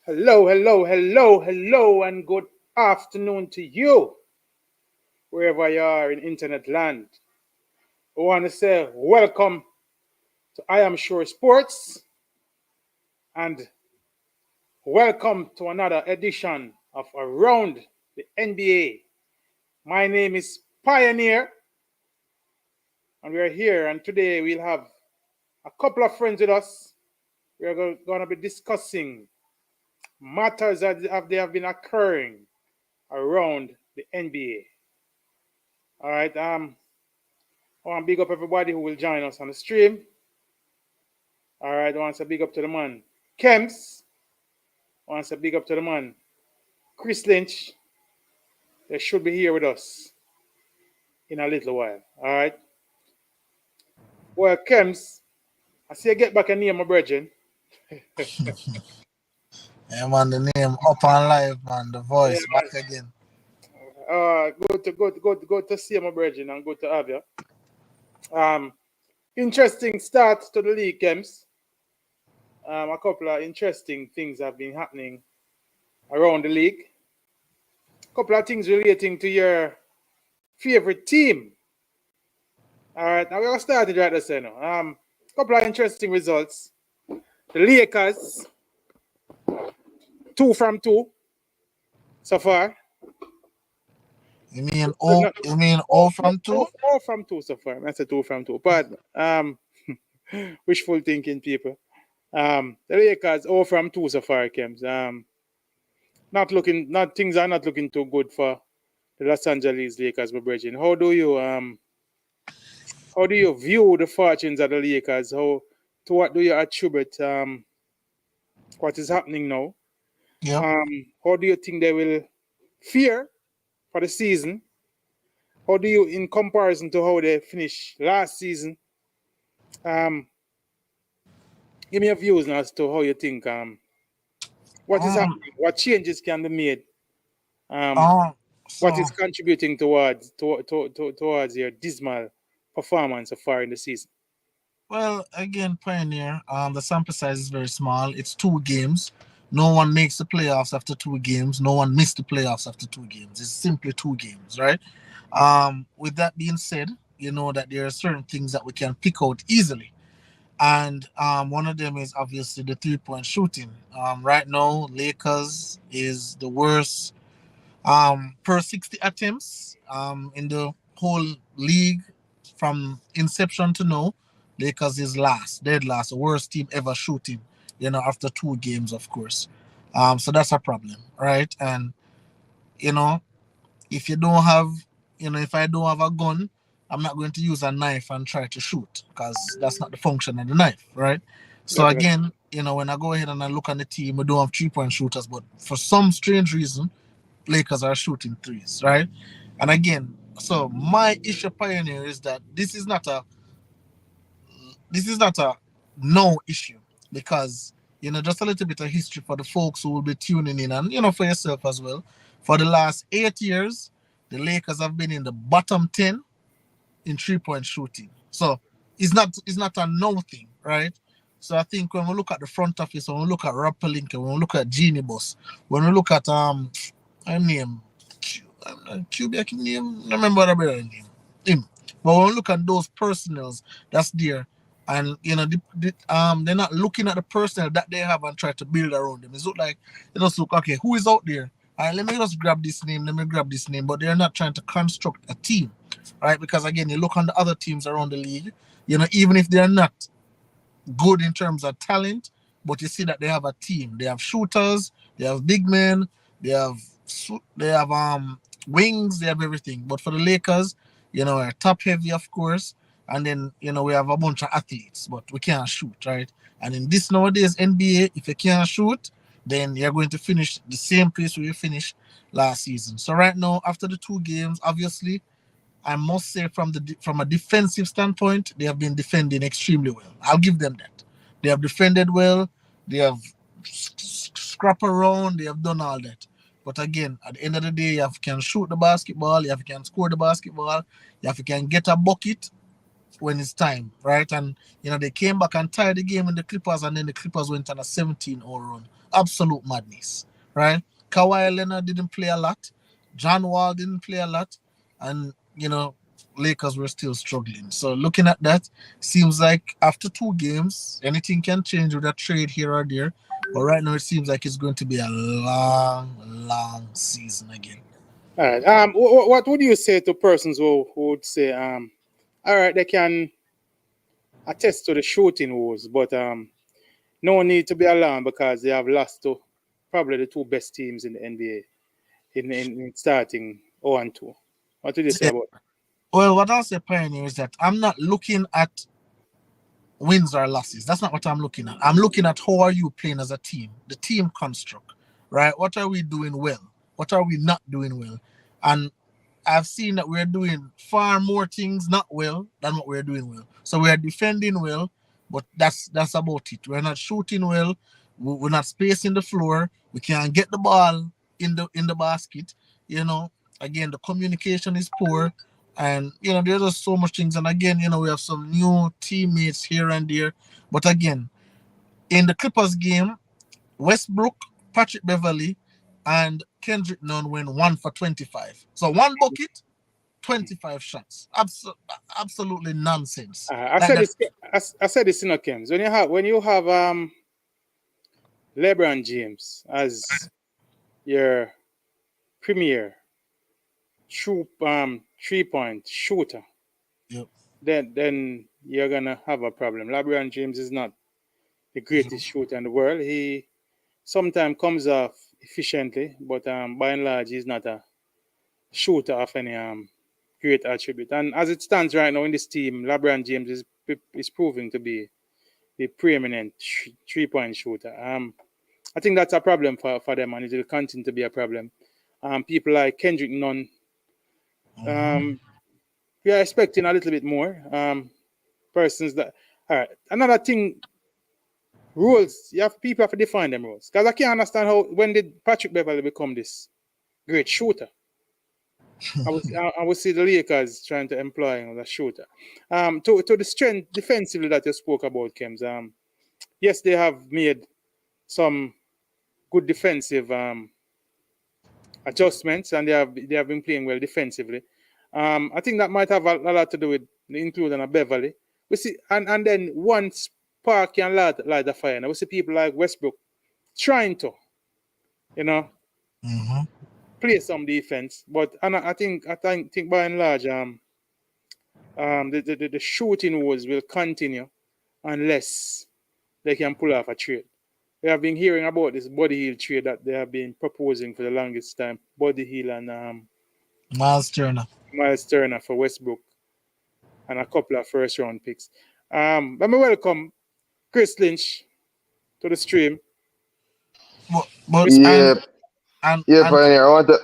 Hello, hello, hello, hello, and good afternoon to you, wherever you are in internet land. I want to say welcome to I Am Sure Sports and welcome to another edition of Around the NBA. My name is Pioneer, and we're here, and today we'll have a couple of friends with us. We're going to be discussing matters that have been occurring around the NBA. All right. I want to big up everybody who will join us on the stream. All right. I want to big up to the man Kems. I want to big up to the man Chris Lynch. They should be here with us in a little while. All right. Well, Kems, I see you get back a name, my brethren. Yeah, man, the name up and live, man. The Yeah, voice back man. again. Good to see you, my brethren, and good to have you. Um, Interesting start to the league, Kems. A couple of interesting things have been happening around the league. A couple of things relating to your favorite team. All right, now we're gonna start it right there now. Couple of interesting results. The Lakers, 2 from 2 so far. You mean No, all from two? 4 from 2 so far. That's a 2 from 2. But wishful thinking, people. The Lakers 0 from 2 so far, Kems. Not things are not looking too good for the Los Angeles Lakers, my brethren. How do you view the fortunes of the Lakers? To what do you attribute what is happening now? Yep. How do you think they will fare for the season? How do you, in comparison to how they finished last season, um, give me your views now as to how you think what is Um, happening, what changes can be made, um, what so is contributing towards your dismal performance so far in the season. well again, Pioneer. The sample size is very small. It's 2 games. No one makes the playoffs after 2 games. No one missed the playoffs after 2 games. It's simply 2 games, right? With that being said, you know that there are certain things that we can pick out easily. And one of them is obviously the 3 point shooting. Right now, Lakers is the worst per 60 attempts in the whole league from inception to now. Lakers is last, dead last, the worst team ever shooting. After 2 games, of course. So that's a problem, right? And you know, if you don't have, if I don't have a gun, I'm not going to use a knife and try to shoot because that's not the function of the knife, right? So Definitely. again, when I go ahead and I look at the team, we don't have 3 point shooters, but for some strange reason, Lakers are shooting threes, right? And again, so my issue, Pioneer, is that this is not a no issue because just a little bit of history for the folks who will be tuning in, and for yourself as well. For the last 8 years, the Lakers have been in the bottom 10 in 3 point shooting. So it's not a no thing, right? So I think when we look at the front office, when we look at Rob Pelinka, when we look at Genie Boss, when we look at her name, QB, I can name, I remember the brother name, him. But when we look at those personnels that's there, and they're not looking at the personnel that they have and try to build around them. It's look like they just look, okay, who is out there? All right, let me just grab this name, let me grab this name, but they're not trying to construct a team, right? Because again, you look on the other teams around the league, even if they're not good in terms of talent, but you see that they have a team. They have shooters, they have big men, they have wings, they have everything. But for the Lakers, we're top heavy, of course, and then we have a bunch of athletes, but we can't shoot, right? And in this nowadays NBA, if you can't shoot, then you're going to finish the same place where you finished last season. So right now, after the 2 games, obviously, I must say from a defensive standpoint, they have been defending extremely well. I'll give them that. They have defended well. They have scrap around. They have done all that. But again, at the end of the day, you can shoot the basketball. You can score the basketball. You can get a bucket. when it's time, right? And they came back and tied the game in the Clippers, and then the Clippers went on a 17-0 run. Absolute madness, right? Kawhi Leonard didn't play a lot, John Wall didn't play a lot, and Lakers were still struggling. So looking at that, seems like after 2 games, anything can change with a trade here or there. But right now, it seems like it's going to be a long, long season again. All right. What would you say to persons who would say, all right, they can attest to the shooting wars, but no need to be alarmed because they have lost to probably the two best teams in the NBA in starting 0-2. What would you say Yeah. about Well, what I'll say, Pioneer, is that I'm not looking at wins or losses. That's not what I'm looking at. I'm looking at how are you playing as a team, the team construct, right? What are we doing well? What are we not doing well? And I've seen that we're doing far more things not well than what we're doing well. So we're defending well, but that's about it. We're not shooting well. We're not spacing the floor. We can't get the ball in the basket. You know, again, the communication is poor, and there's just so much things. And again, we have some new teammates here and there. But again, in the Clippers game, Westbrook, Patrick Beverly, and Kendrick Nunn went 1 for 25. So one bucket, 25 shots. Absolutely nonsense. I Like said that. this. I said this in a Kems. When you have LeBron James as your premier true 3-point shooter, Yep. then you're gonna have a problem. LeBron James is not the greatest shooter in the world. He sometimes comes off efficiently, but by and large, he's not a shooter of any great attribute. And as it stands right now in this team, LeBron James is proving to be the preeminent 3-point shooter. I think that's a problem for them, and it will continue to be a problem. People like Kendrick Nunn, Mm-hmm. um, we are expecting a little bit more. Persons that, all right. Another thing, rules. People have to define them rules because I can't understand how when did Patrick Beverly become this great shooter. I would see the Lakers trying to employ him as a shooter. To the strength defensively that you spoke about, Kems. Yes, they have made some good defensive adjustments, and they have been playing well defensively. I think that might have a lot to do with the inclusion of Beverly. We see, and then once spark can light the fire. Now we see people like Westbrook trying to, you know, Mm-hmm. play some defense, but and I think by and large, the shooting wars will continue unless they can pull off a trade. We have been hearing about this Body Hill trade that they have been proposing for the longest time. Body Hill and Miles Turner. Miles Turner for Westbrook and a couple of first round picks. Let me welcome Chris Lynch to the stream. But Chris, and Yeah, and yeah, and Pioneer.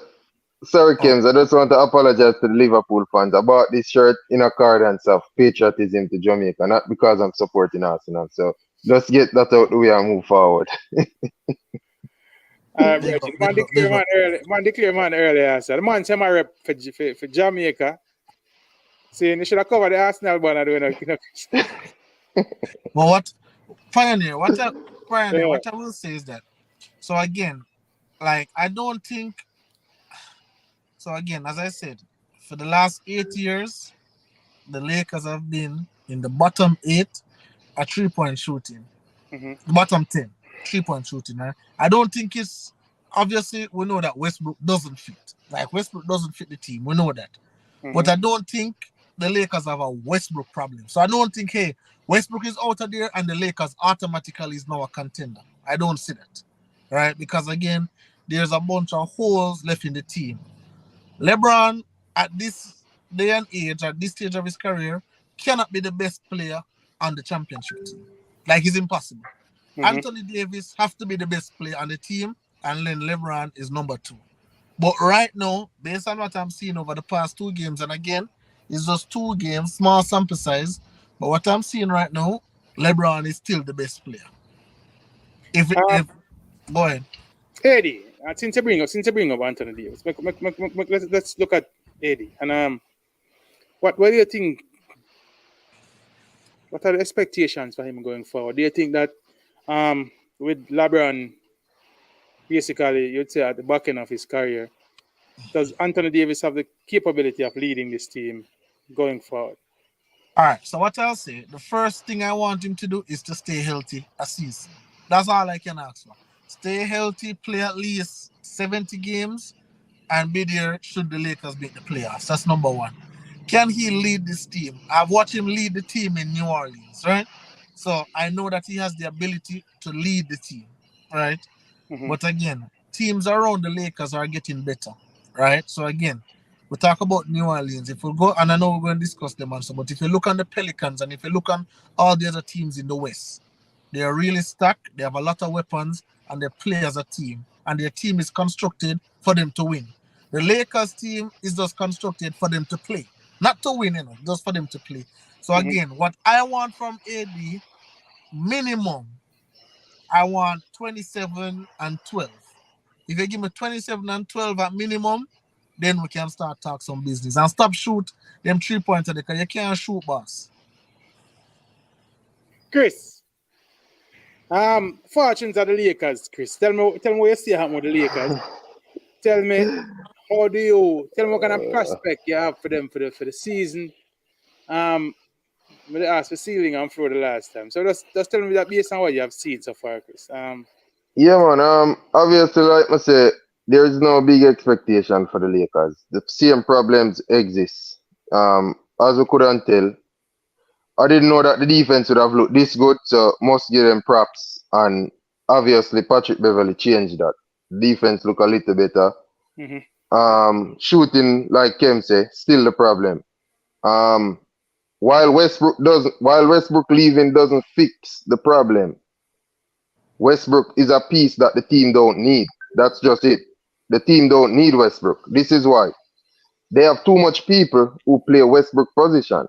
Sorry, oh, Kims. I just want to apologize to the Liverpool fans. I bought this shirt in accordance of patriotism to Jamaica, not because I'm supporting Arsenal. So let's get that out the way and move forward. big up, Bridget, big up, big up. Man declare man earlier. So the man say my rep for Jamaica. Saying you should have covered the Arsenal banner doing. But what Pioneer? Pioneer? Yeah. What I will say is that. So again, like I don't think. So again, as I said, for the last 8 years, the Lakers have been in the bottom eight at 3-point shooting. Mm-hmm. Bottom 10, 3-point shooting. Right? I don't think it's obviously we know that Westbrook doesn't fit. Like Westbrook doesn't fit the team. We know that. Mm-hmm. But I don't think the Lakers have a Westbrook problem. So I don't think, hey, Westbrook is out of there and the Lakers automatically is now a contender. I don't see that. Right? Because again, there's a bunch of holes left in the team. LeBron, at this day and age, at this stage of his career, cannot be the best player on the championship team. Like it's impossible. Mm-hmm. Anthony Davis have to be the best player on the team, and then LeBron is number two. But right now, based on what I'm seeing over the past 2 games, and again, it's just 2 games, small sample size. But what I'm seeing right now, LeBron is still the best player. If Um, go ahead. Eddie, since you bring up Anthony Davis, let's look at Eddie and what do you think What are the expectations for him going forward? Do you think that with LeBron basically you'd say at the back end of his career, does Anthony Davis have the capability of leading this team going forward? All right. So what I'll say, the first thing I want him to do is to stay healthy a season. That's all I can ask for. Stay healthy, play at least 70 games, and be there should the Lakers make the playoffs. That's number one. Can he lead this team? I've watched him lead the team in New Orleans, right? So I know that he has the ability to lead the team, right? Hmm. But again, teams around the Lakers are getting better, right? So again, we talk about New Orleans. If we go, and I know we're going to discuss them also, but if you look on the Pelicans and if you look on all the other teams in the West, they are really stacked. They have a lot of weapons and they play as a team. And their team is constructed for them to win. The Lakers team is just constructed for them to play, not to win, just for them to play. So Hmm. again, what I want from AD minimum, I want 27 and 12. If you give me 27 and 12 at minimum, then we can start talk some business and stop shoot them 3 pointer because you can't shoot, boss. Chris, fortunes of the Lakers. Chris, tell me what you see happening with the Lakers. Tell me how do you tell me what kind of prospect you have for them for the season. Um, I asked for ceiling and floor the last time. So just tell me that based on what you have seen so far, Chris. Yeah, man. Obviously, like I say, there is no big expectation for the Lakers. The same problems exist. As we couldn't tell, I didn't know that the defense would have looked this good, so must give them props. And obviously, Patrick Beverly changed that. Defense look a little better. Hmm. Shooting, like Kem say, still the problem. Um, while Westbrook leaving doesn't fix the problem. Westbrook is a piece that the team don't need. That's just it. The team don't need Westbrook. This is why. They have too much people who play Westbrook position.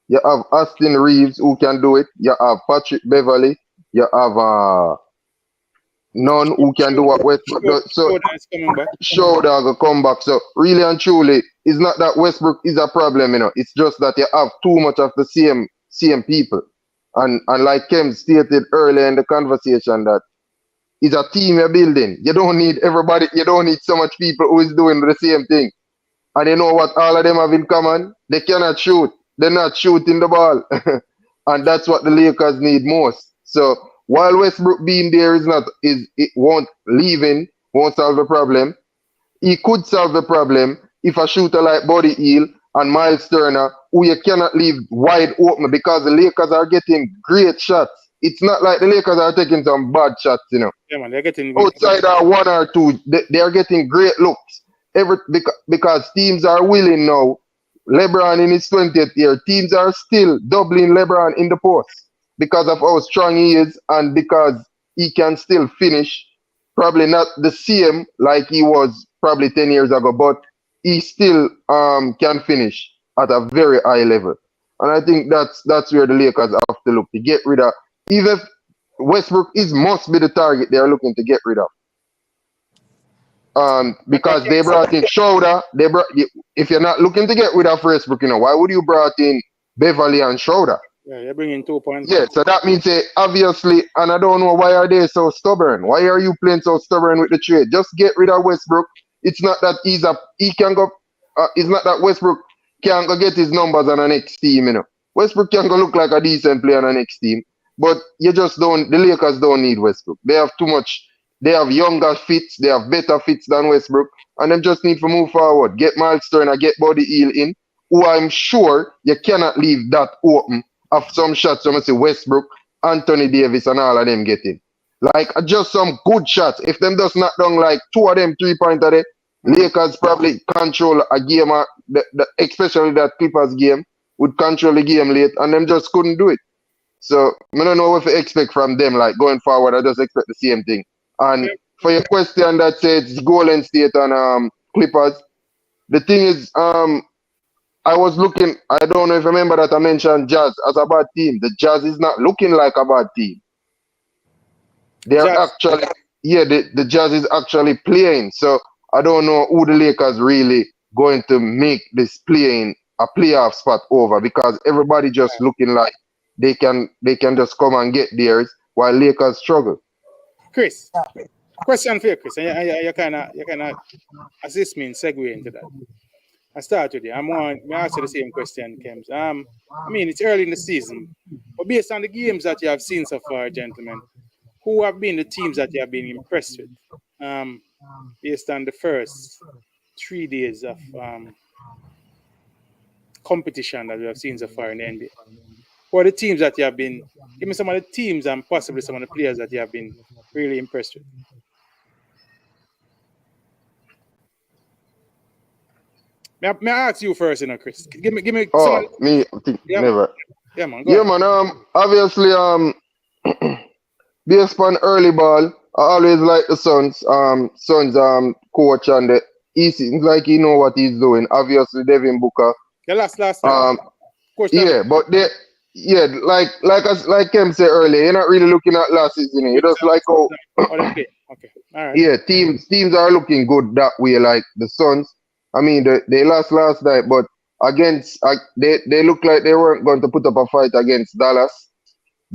You have Austin Reeves who can do it. You have Patrick Beverly. You have none who can do what Westbrook does. So Jordan is coming back. show dog a comeback. So really and truly, it's not that Westbrook is a problem, It's just that you have too much of the same people. And like Kem stated earlier in the conversation that it's a team you're building. You don't need everybody, you don't need so much people who is doing the same thing. And you know what all of them have in common? They cannot shoot. They're not shooting the ball. And that's what the Lakers need most. So while Westbrook being there is not is it won't leaving, won't solve the problem. He could solve the problem if a shooter like Buddy Hield and Miles Turner, who you cannot leave wide open because the Lakers are getting great shots. It's not like the Lakers are taking some bad shots. Yeah, man, they're getting good. Outside are one or two, they are getting great looks. Because teams are willing now. LeBron in his 20th year, teams are still doubling LeBron in the post because of how strong he is and because he can still finish. Probably not the same like he was probably 10 years ago, but he still can finish at a very high level. And I think that's where the Lakers have to look to get rid of. Even if Westbrook is must be the target they are looking to get rid of. But I Because can they say, brought in Schroeder. If you're not looking to get rid of Westbrook, why would you brought in Beverly and Schroeder? yeah, you're bringing 2 points. Yeah, so that means obviously, and I don't know why are they so stubborn. Why are you playing so stubborn with the trade? Just get rid of Westbrook. It's not that he can go. It's not that Westbrook can go get his numbers on the next team. Westbrook can go look like a decent player on the next team, but you just don't. The Lakers don't need Westbrook. They have too much. They have younger fits. They have better fits than Westbrook, and them just need to move forward. Get Miles Turner, get Buddy Hield in, who I'm sure you cannot leave that open of some shots. I'm say Westbrook, Anthony Davis, and all of them getting. Like just some good shots. If them just knock down like two of them 3 pointer there, Mhm. Lakers probably control a game, especially that Clippers game, would control the game late, and them just couldn't do it. So I don't know what to expect from them. Like going forward, I just expect the same thing. And Yeah. for your question that says Golden State and Clippers, the thing is, I was looking. I don't know if you remember that I mentioned Jazz as a bad team. The Jazz is not looking like a bad team. They are Jazz. actually, yeah, the Jazz is actually playing. So I don't know who the Lakers really going to make this playing a playoff spot over because everybody just looking like they can just come and get theirs while Lakers struggle. Chris, question for you, Chris. And you kind of assist me in segue into that. I start with you. I ask you the same question, Kems. I mean, it's early in the season, but based on the games that you have seen so far, gentlemen, who have been the teams that you have been impressed with? Based on the first 3 days of competition that we have seen so far in the NBA. Who are the teams that you have been? Give me some of the teams and possibly some of the players that you have been really impressed with. May I ask you first, Chris? Give me some of Oh, me think yeah, man. never. Yeah, man, go Yeah, ahead. man. Obviously, based on early ball, I always like the Suns coach, and he seems like he know what he's doing. Obviously, Devin Booker. The last night. Um, Coach David. yeah, but yeah, like Kem said earlier, you're not really looking at last season. You just like how Oh, them play. Okay. All right. yeah, teams are looking good that way. Like the Suns, I mean, they lost last night, but they look like they weren't going to put up a fight against Dallas.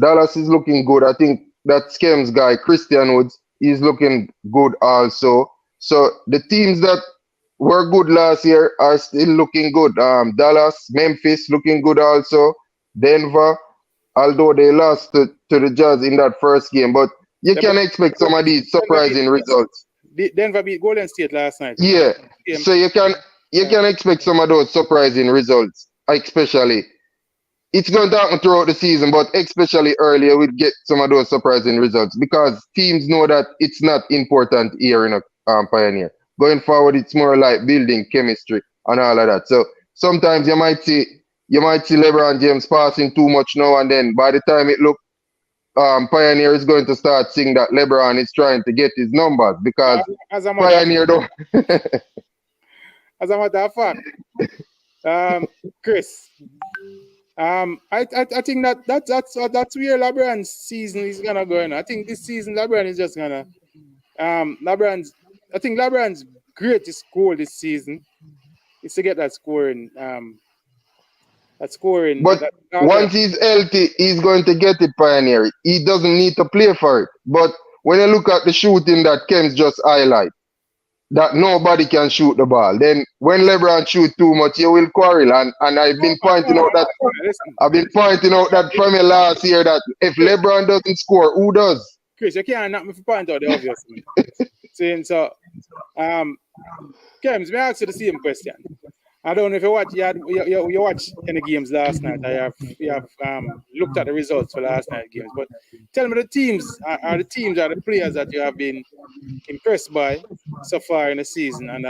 Dallas is looking good. I think that Skems guy, Christian Woods, is looking good also. So the teams that were good last year are still looking good. Dallas, Memphis looking good also. Denver, although they lost to the Jazz in that first game, but you Denver, can expect some of these Denver beat, surprising results. Denver beat Golden State last night. Yeah, Game. so you can expect some of those surprising results, especially it's going to happen throughout the season, but especially earlier, we'll get some of those surprising results because teams know that it's not important here in a Pioneer. Going forward, it's more like building chemistry and all of that. So sometimes you might see LeBron James passing too much now, and then by the time it look Pioneer is going to start seeing that LeBron is trying to get his numbers because As a matter of, Pioneer don't. as a matter of fact, Chris, I think that's where LeBron's season is gonna go. I think this season LeBron is just gonna I think LeBron's greatest goal this season is to get that scoring. But once he's healthy, he's going to get it, Pioneer. He doesn't need to play for it. But when you look at the shooting that Ken's just highlight, that nobody can shoot the ball. Then when LeBron shoot too much, you will quarrel. And I've been pointing out that from your last year that if LeBron doesn't score, who does? Chris, you can't knock me for point out the obvious. Saying so, Kems, may I ask you the same question? I don't know if you watched any games last night. You have looked at the results for last night's games, but tell me the teams are the players that you have been impressed by so far in the season, and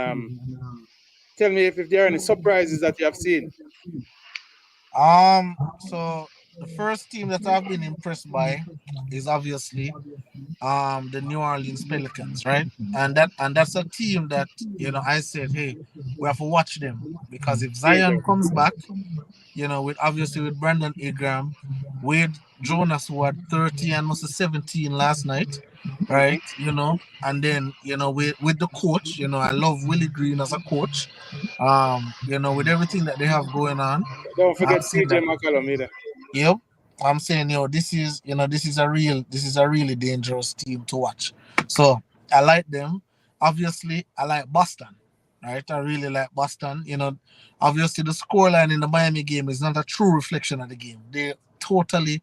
tell me if there are any surprises that you have seen. So the first team that I've been impressed by is obviously the New Orleans Pelicans, right? And that's a team that I said, hey, we have to watch them because if Zion comes back, with Brandon Ingram, with Jonas who had 30 and must have 17 last night, right? And then with the coach, I love Willie Green as a coach. With everything that they have going on, Don't I'm forget saying CJ that. McCollum either. Yep. I'm saying, this is a really dangerous team to watch. So I like them. Obviously, I like Boston. Right? I really like Boston. Obviously the scoreline in the Miami game is not a true reflection of the game. They totally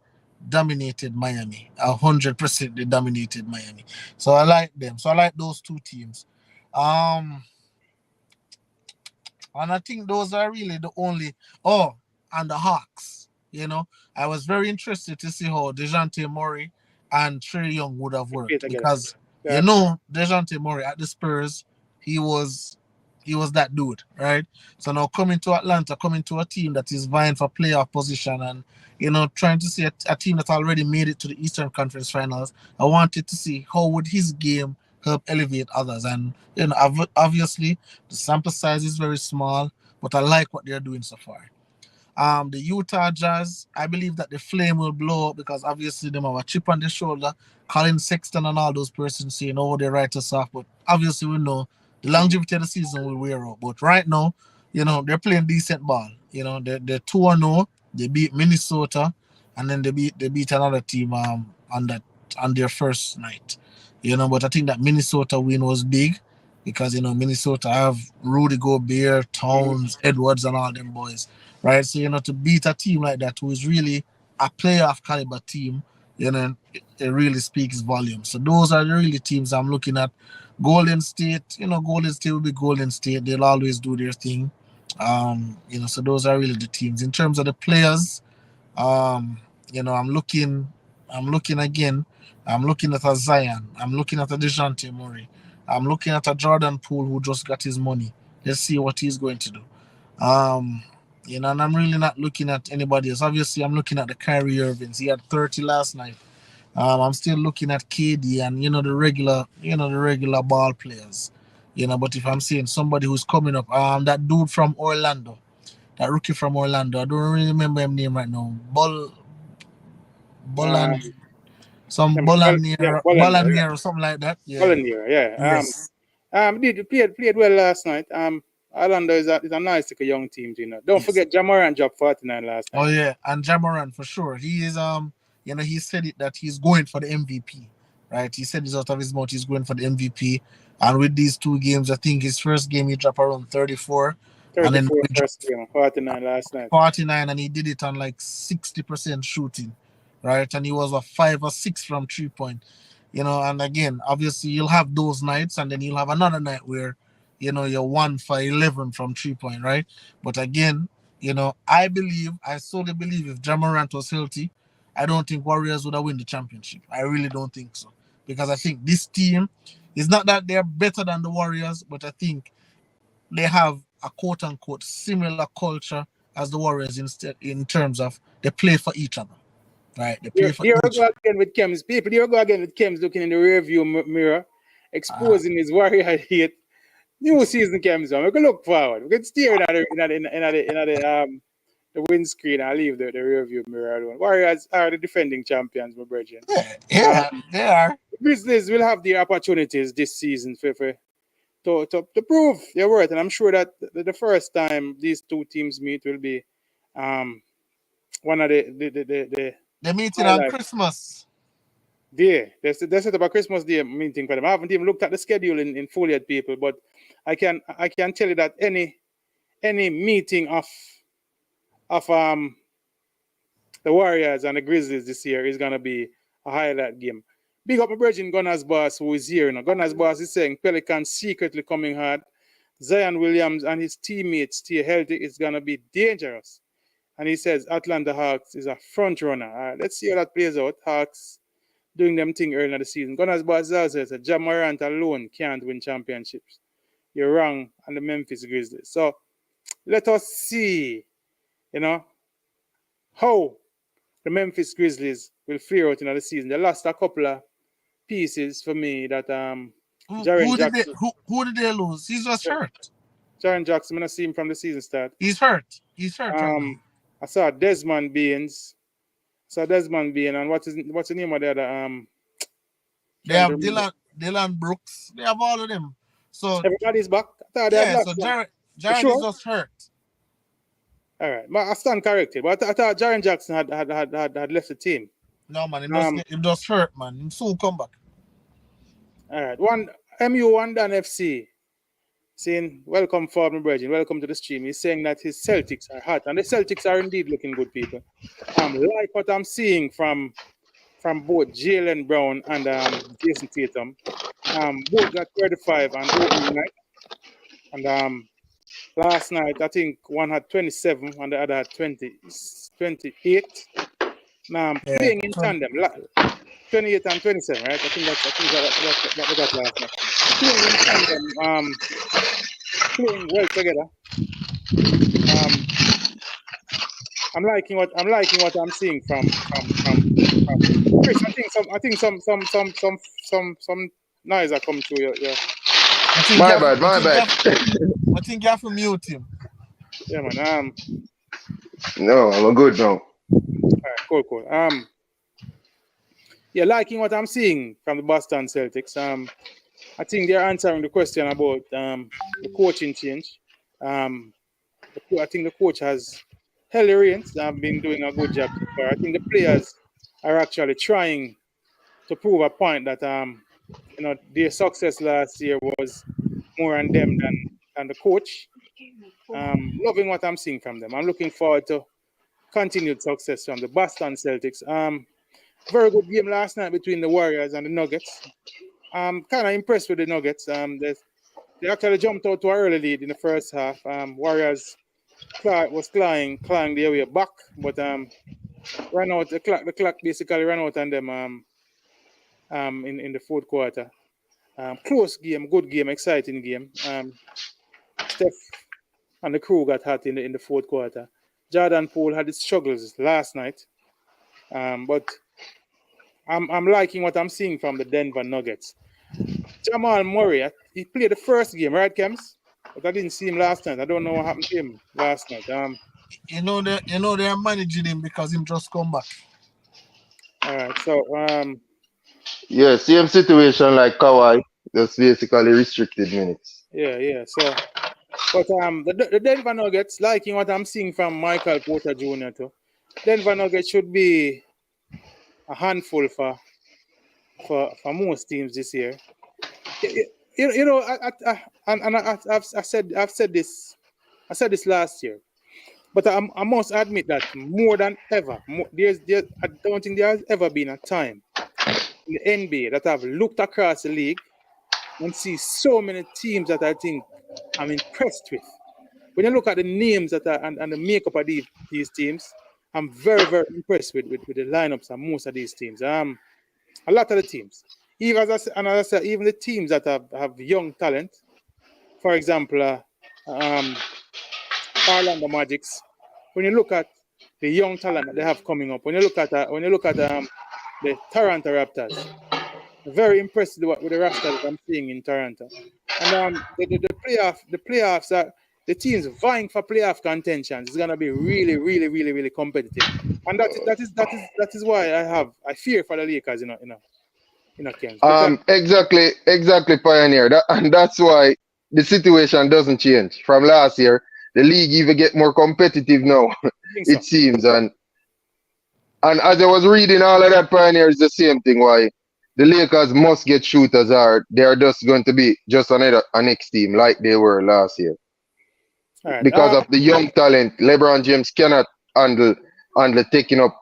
dominated Miami. 100% they dominated Miami. So I like them. So I like those two teams. Um and I think those are really the only. Oh, and the Hawks. I was very interested to see how DeJounte Murray and Trey Young would have They play worked together. because Yeah. DeJounte Murray at the Spurs, he was that dude, right? So now coming to Atlanta, coming to a team that is vying for playoff position and trying to see a team that already made it to the Eastern Conference Finals. I wanted to see how would his game help elevate others, and obviously the sample size is very small, but I like what they're doing so far. The Utah Jazz, I believe that the flame will blow up because obviously they have a chip on their shoulder. Colin Sexton and all those persons saying, oh, they write us off. But obviously we know the longevity of the season will wear out. But right now, they're playing decent ball. They're 2-0. They beat Minnesota. and then they beat another team on that on their first night. But I think that Minnesota win was big because Minnesota have Rudy Gobert, Mhm. Towns, Edwards, and all them boys, right? So to beat a team like that who is really a playoff caliber team, it really speaks volumes. So those are the really teams I'm looking at. Golden State, Golden State will be Golden State. They'll always do their thing. So those are really the teams. In terms of the players, um, I'm looking again. I'm looking at a Zion. I'm looking at a DeJounte Murray. I'm looking at a Jordan Poole who just got his money. Let's see what he's going to do. And I'm really not looking at anybody else. Obviously, I'm looking at the Kyrie Irvings. He had 30 last night. I'm still looking at KD and the regular ball players. But if I'm seeing somebody who's coming up, that dude from Orlando, that rookie from Orlando, I don't really remember his name right now. Um, Bolland, some yeah, Bolanier or something like that. Yeah. Bollinger, yeah. Yes. Did played well last night. Orlando is a nice like a young team, Don't Yes. forget Jamoran dropped 49 last Oh night. yeah, and Jamoran for sure. He is he said it that he's going for the MVP. Right? He said it out of his mouth he's going for the MVP. And with these two games, I think his first game he dropped around 34, and then 34 we first dropped game, 49 last night. 49, and he did it on like 60% shooting, right? And he was a 5 or 6 from 3 point. And again, obviously you'll have those nights, and then you'll have another night where you're 1 for 11 from 3 point, right? But again, I solely believe if Jamorant was healthy, I don't think Warriors would have won the championship. I really don't think so. Because I think this team is not that they're better than the Warriors, but I think they have a quote unquote similar culture as the Warriors in terms of they play for each other. Right? They play for Here we each go again with Kems. People, here we go again with Kems looking in the rearview mirror, uh, exposing his Warrior hate. New season Kems on. We can look forward. We can steer the windscreen and leave the rearview mirror alone. Warriors are the defending champions, my brethren. yeah, Um, yeah, they are. Grizzlies will have the opportunities this season to prove their worth. And I'm sure that the first time these two teams meet will be um, one of the They're meeting on highlight Christmas. day. They set up a Christmas Day meeting for them. I haven't even looked at the schedule in full yet, people, but I can tell you that any meeting of the Warriors and the Grizzlies this year is gonna be a highlight game. Big up my virgin Gunners boss who is here. Gunners boss is saying Pelicans secretly coming hard. Zion Williams and his teammates stay healthy. It's gonna be dangerous. And he says Atlanta Hawks is a front runner. All right, let's see how that plays out. Hawks doing them thing early in the season. Gunners boss also says Ja Morant alone can't win championships. You're wrong on the Memphis Grizzlies. So let us see, you know, how the Memphis Grizzlies will fare out in the season. They lost a couple of pieces for me that Who, Jaren who did they Jackson. who did they lose? He's just hurt. Jaren Jackson, I see him from the season start. He's hurt. He's hurt right now. Um, I saw Desmond Baines. So Desmond Bain and what's the name of the other They trying to have remember. Dylan Brooks. They have all of them. So Everybody's back. I thought they had yeah, so lost one. You Jared is sure? just hurt. All right. But I stand corrected. But I thought Jaren Jackson had left the team. No man, Um him just hurt, man. Him soon come back. all right. One MU1 Dan FC saying, welcome Ford Bridging, welcome to the stream. He's saying that his Celtics are hot. And the Celtics are indeed looking good, people. Like what I'm seeing from both Jalen Brown and Jason Tatum. Both got 35 on opening night. And last night, I think one had 27 and the other had 28. Yeah. Playing in tandem, 28 and 27, right? I think that we got last night. Playing in tandem, playing well together. I'm liking what I'm seeing from Chris. I think some noise are coming through your I think My you have, bad, my bad. I think you have to mute him. yeah man. No, I'm good now. All right, cool. Yeah, liking what I'm seeing from the Boston Celtics. I think they're answering the question about the coaching change. I think the coach has Helly Rains have been doing a good job so far. I think the players are actually trying to prove a point that their success last year was more on them than the coach. Loving what I'm seeing from them. I'm looking forward to continued success from the Boston Celtics. Very good game last night between the Warriors and the Nuggets. I'm kind of impressed with the Nuggets. They actually jumped out to an early lead in the first half. Warriors was clawing their way back, but ran out the clock basically ran out on them in the fourth quarter. Close game, good game, exciting game. Steph and the crew got hot in the fourth quarter. Jordan Poole had his struggles last night, but I'm liking what I'm seeing from the Denver Nuggets. Jamal Murray, he played the first game, right, Kems? But I didn't see him last night. I don't know what happened to him last night. They're managing him because him just come back. All right. So Yeah, same situation like Kawhi, just basically restricted minutes. yeah. So, but the Denver Nuggets, liking what I'm seeing from Michael Porter Jr. too. Denver Nuggets should be a handful for most teams this year. I've said this last year, but I must admit that more than ever, I don't think there has ever been a time in the NBA that I've looked across the league and see so many teams that I think I'm impressed with. When you look at the names that are and the makeup of these teams, I'm very, very impressed with the lineups of most of these teams. A lot of the teams. Even as I said, even the teams that have young talent. For example, Orlando Magics. When you look at the young talent that they have coming up, when you look at the Toronto Raptors, very impressed with the roster that I'm seeing in Toronto. And the playoffs are the teams vying for playoff contention. It's gonna be really, really, really, really competitive. And that is why I fear for the Lakers, Kens. But Exactly, Pioneer. And that's why the situation doesn't change from last year. The league even get more competitive now, I think so. it seems. And as I was reading all of that, Pioneer is the same thing. Why the Lakers must get shooters, or they are just going to be just a next team like they were last year All right. because of the young talent. LeBron James cannot handle taking up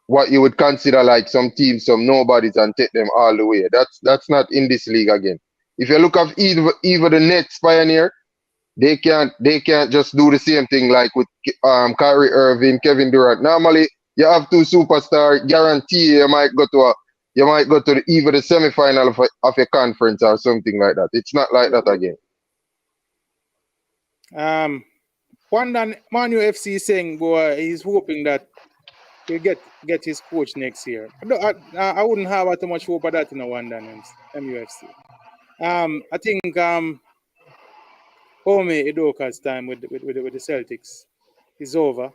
what you would consider like some teams, some nobodies, and take them all the way. That's not in this league again. If you look at either the Nets, Pioneer, they can't just do the same thing like with Kyrie Irving, Kevin Durant. Normally, you have two superstars. Guarantee you might go to either the semifinal of a conference or something like that. It's not like that again. One Manu FC is saying, boy, he's hoping that he'll get his coach next year. I wouldn't have too much hope of that in a one dan MUFC. I think Ome Idoka's time with the Celtics is over.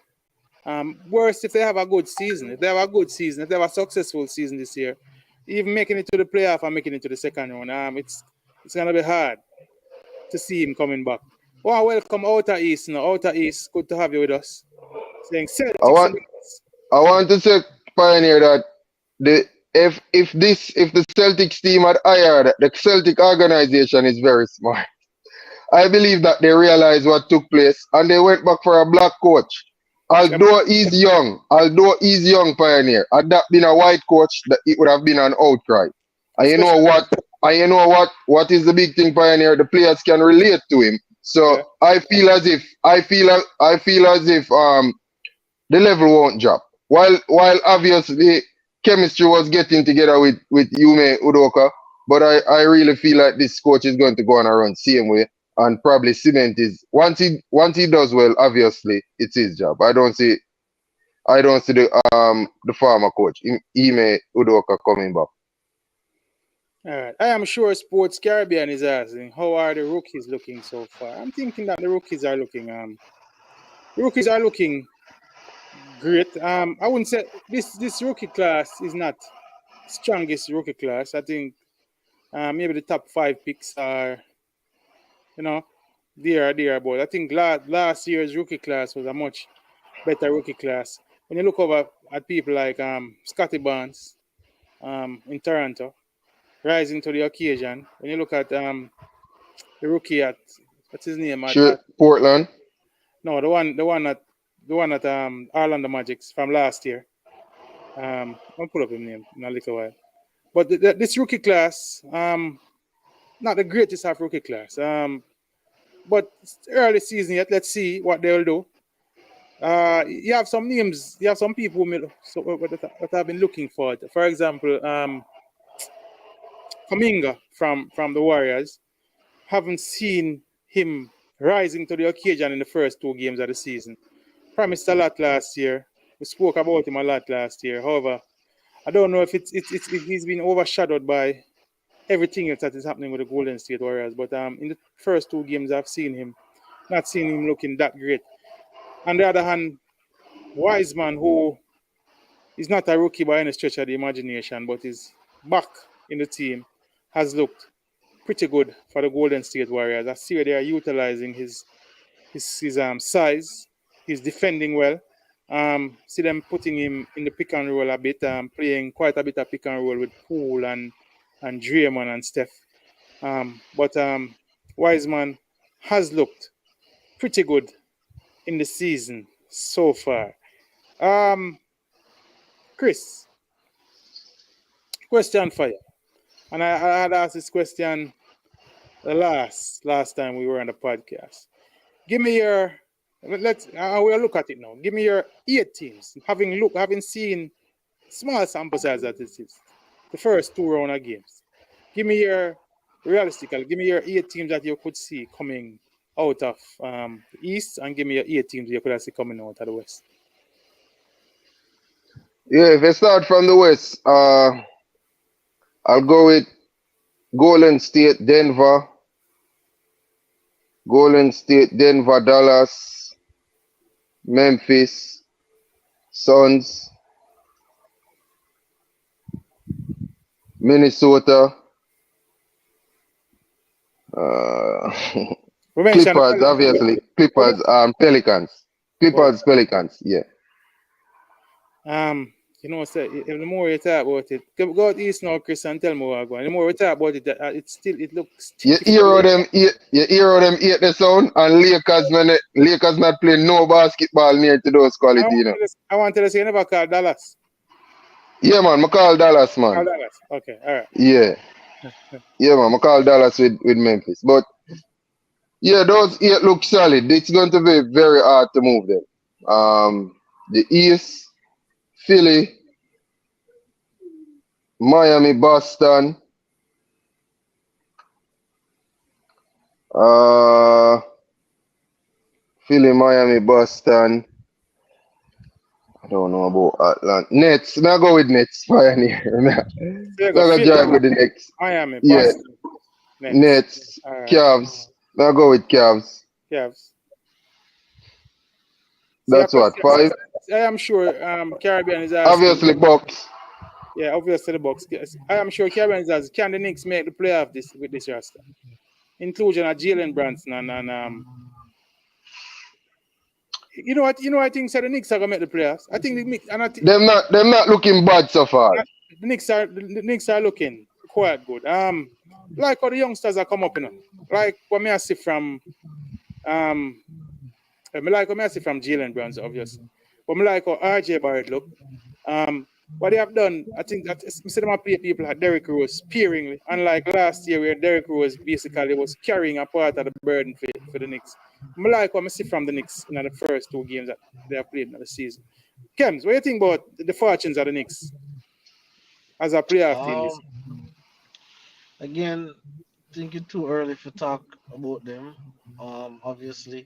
Worst if they have a good season. If they have a successful season this year, even making it to the playoff and making it to the second round, it's gonna be hard to see him coming back. Oh, welcome Outer East. Outer East, good to have you with us. Saying I Celtics. want I want to say, Pioneer, that the if the Celtics team had hired, the Celtic organization is very smart. I believe that they realized what took place and they went back for a black coach. Although he's young, Pioneer, had that been a white coach, that it would have been an outcry. And you know Especially, what? What is the big thing, Pioneer? The players can relate to him. So yeah. I feel as if the level won't drop. While obviously chemistry was getting together with Yume Udoka, but I really feel like this coach is going to go on a run same way and probably cement is once he does well, obviously it's his job. I don't see the former coach Ime Udoka coming back. All right. I am sure Sports Caribbean is asking, how are the rookies looking so far? I'm thinking that the rookies are looking great. I wouldn't say this rookie class is not strongest rookie class. I think maybe the top 5 picks are, there, but I think last year's rookie class was a much better rookie class. When you look over at people like Scotty Barnes in Toronto, rising to the occasion. When you look at the rookie at what's his name Sure, at Portland. no the one at Orlando Magics from last year. I'll pull up his name in a little while. But this rookie class, not the greatest of rookie class. But it's early season yet. Let's see what they'll do. You have some names. You have some people that I've been looking for. For example, Kaminga from the Warriors. Haven't seen him rising to the occasion in the first two games of the season. Promised a lot last year. We spoke about him a lot last year. However, I don't know if if he's been overshadowed by everything else that is happening with the Golden State Warriors. But in the first two games, I've seen him, not seen him looking that great. On the other hand, Wiseman, who is not a rookie by any stretch of the imagination, but is back in the team, has looked pretty good for the Golden State Warriors. I see where they are utilizing his size. He's defending well. See them putting him in the pick and roll a bit, playing quite a bit of pick and roll with Poole and Draymond and Steph. But Wiseman has looked pretty good in the season so far. Um, Chris, question for you. And I had asked this question the last time we were on the podcast. Give me your we'll look at it now. Give me your 8 teams. Having seen small sample size that it is, the first two round of games. Give me your give me your 8 teams that you could see coming out of the East, and give me your 8 teams you could see coming out of the West. Yeah, if I start from the West, I'll go with Golden State, Denver, Golden State, Denver, Dallas, Memphis, Suns, Minnesota, uh, We mentioned the Clippers, Pelicans. obviously. Clippers, Pelicans. But Clippers, Pelicans, yeah. the more you talk about it, go out east now, Chris, and tell me what I'm going. The more we talk about it, it looks You sticky for hear the how Lakers. them hate the sound, and Lakers not playing no basketball near to those quality, you know. I want to say you never call Dallas. Yeah, man, I call Dallas, Call man. Dallas. Okay, all right. Yeah, yeah, man, I call Dallas with Memphis. But yeah, those eight look solid. It's going to be very hard to move them. The East, Philly, Miami, Boston, uh, Philly, Miami, Boston. I don't know about Atlanta. Nets. Now go with Nets. Pioneer. Now So you go go Philly, drive with the Nets. Miami, Yeah, Boston, Nets. Nets, All right. Cavs. Now go with Cavs. Cavs. See, That's what five. I am sure Caribbean is asking. Obviously, Bucks. Yeah, obviously the Bucks. Yes, I am sure Caribbean is asking. Can the Knicks make the playoff with this roster? Inclusion of Jalen Brunson and you know I think so the Knicks are gonna make the playoffs. I think the Knicks and Them not looking bad so far. the Knicks are looking quite good. Like how the youngsters are come up, Like what me I see from what I see from Jalen Brunson, obviously. But me like how RJ Barrett look. What they have done, I think that instead of play people like Derrick Rose sparingly, unlike last year where Derrick Rose basically was carrying a part of the burden for the Knicks. I like what I see from the Knicks in the first two games that they have played in the season. Kems, what do you think about the fortunes of the Knicks as a playoff team this Um, Again, think it's too early to talk about them. Obviously,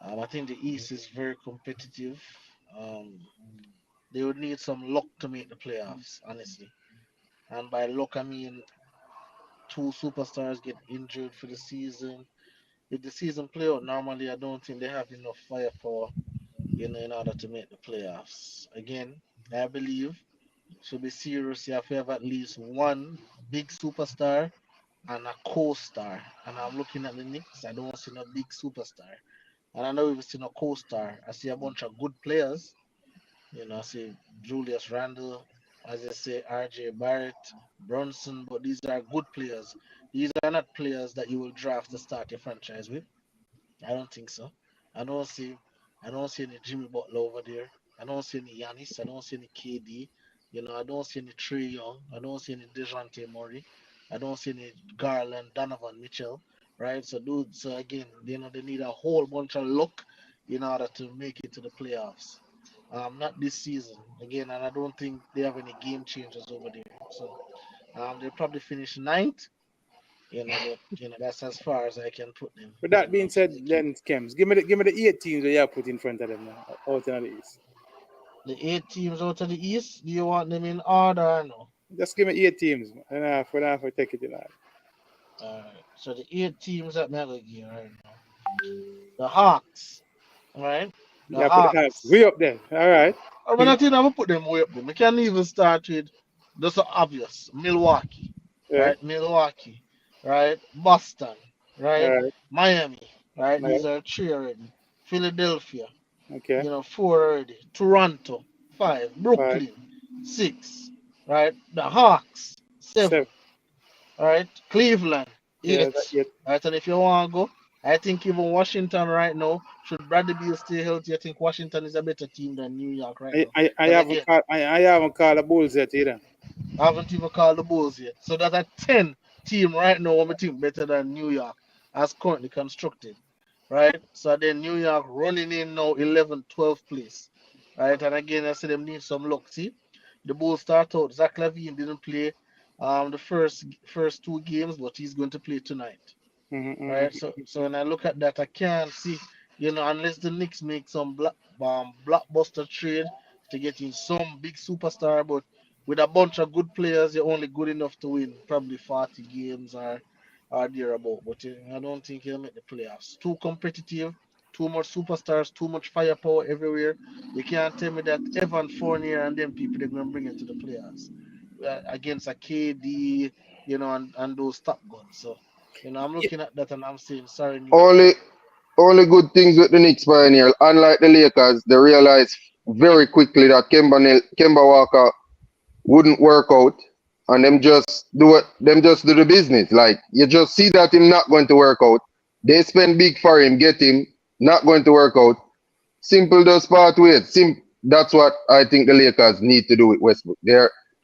I think the East is very competitive. Um, they would need some luck to make the playoffs, honestly. And by luck, I mean two superstars get injured for the season. If the season play out normally, I don't think they have enough firepower, in order to make the playoffs. Again, I believe to be serious, you have to have at least one big superstar and a co-star. And I'm looking at the Knicks. I don't see no big superstar. And I know we've seen a co-star. I see a bunch of good players. I see Julius Randle, as I say, RJ Barrett, Brunson, but these are good players. These are not players that you will draft to start your franchise with. I don't think so. I don't see I don't see any Jimmy Butler over there. I don't see any Giannis. I don't see any KD. I don't see any Trey Young. I don't see any DeJounte Murray. I don't see any Garland, Donovan Mitchell. Right? So again, they need a whole bunch of luck in order to make it to the playoffs. Not this season. Again, and I don't think they have any game changers over there. So they'll probably finish ninth, but that's as far as I can put them. With that being said, then Kems, give me the 8 teams that you have put in front of them now, out in the East. The 8 teams out of the East, do you want them in order or no? Just give me 8 teams, and I take it in that. Alright, so the 8 teams that me going give right now. The Hawks, right? The Yeah, put the Hawks Hawks. way up there. All right. I mean, I think I will put them way up there. We can even start with just the obvious Milwaukee, Yeah. right? Milwaukee, right? Boston, All right? right. Miami, right? All These are three already. Philadelphia, right. Okay. four already. Toronto, five. Five, Brooklyn, six, right? The Hawks, seven. 7. All right, Cleveland, Yeah, eight. 8. All right, and if you want to go, I think even Washington right now, should Bradley Beal stay healthy, I think Washington is a better team than New York right I, now. I, I Because haven't again, called I haven't called the Bulls yet either. I haven't even called the Bulls yet. So that's a 10 team right now, I'm think better than New York as currently constructed. Right? So then New York running in now 11, 12 place. Right? And again, I said them need some luck. See, the Bulls start out. Zach Lavine didn't play the first 2 games, but he's going to play tonight. Mm-hmm, Right? mm-hmm. So when I look at that, I can't see, unless the Knicks make some blockbuster trade to get in some big superstar, but with a bunch of good players, you're only good enough to win probably 40 games or thereabout. But I don't think he'll make the playoffs. Too competitive, too much superstars, too much firepower everywhere. You can't tell me that Evan Fournier and them people they're gonna bring it to the playoffs against a KD, and those top guns. So I'm Yeah, looking at that and I'm saying, sorry, New York. Only only good things with the Knicks pioneer. Unlike the Lakers, they realized very quickly that Kemba Walker wouldn't work out, and them just do the business. Like you just see that him not going to work out. They spend big for him, get him, not going to work out. Simple does part ways. That's what I think the Lakers need to do with Westbrook.